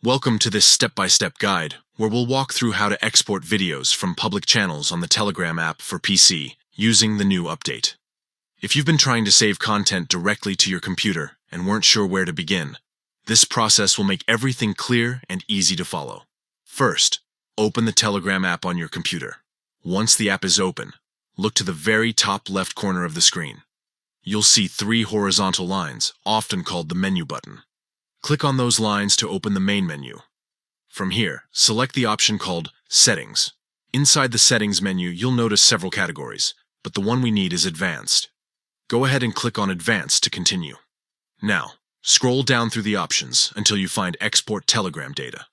Welcome to this step-by-step guide, where we'll walk through how to export videos from public channels on the Telegram app for PC using the new update. If you've been trying to save content directly to your computer and weren't sure where to begin, this process will make everything clear and easy to follow. First, open the Telegram app on your computer. Once the app is open, look to the very top left corner of the screen. You'll see 3 horizontal lines, often called the menu button. Click on those lines to open the main menu. From here, select the option called Settings. Inside the Settings menu, you'll notice several categories, but the one we need is Advanced. Go ahead and click on Advanced to continue. Now, scroll down through the options until you find Export Telegram Data.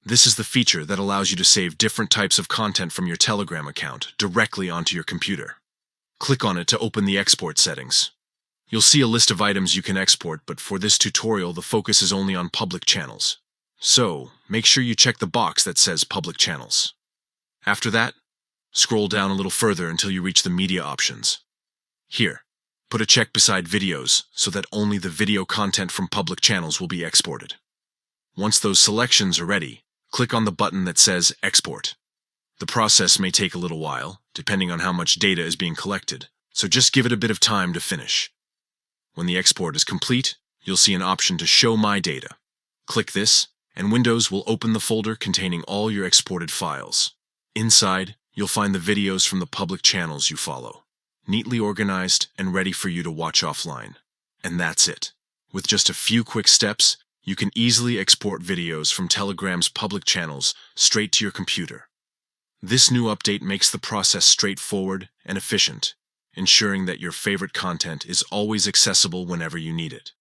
This is the feature that allows you to save different types of content from your Telegram account directly onto your computer. Click on it to open the export settings. You'll see a list of items you can export, but for this tutorial, the focus is only on public channels. So, make sure you check the box that says Public Channels. After that, scroll down a little further until you reach the media options. Here, put a check beside videos so that only the video content from public channels will be exported. Once those selections are ready, click on the button that says Export. The process may take a little while, depending on how much data is being collected, so just give it a bit of time to finish. When the export is complete, you'll see an option to Show My Data. Click this, and Windows will open the folder containing all your exported files. Inside, you'll find the videos from the public channels you follow, neatly organized and ready for you to watch offline. And that's it. With just a few quick steps, you can easily export videos from Telegram's public channels straight to your computer. This new update makes the process straightforward and efficient, ensuring that your favorite content is always accessible whenever you need it.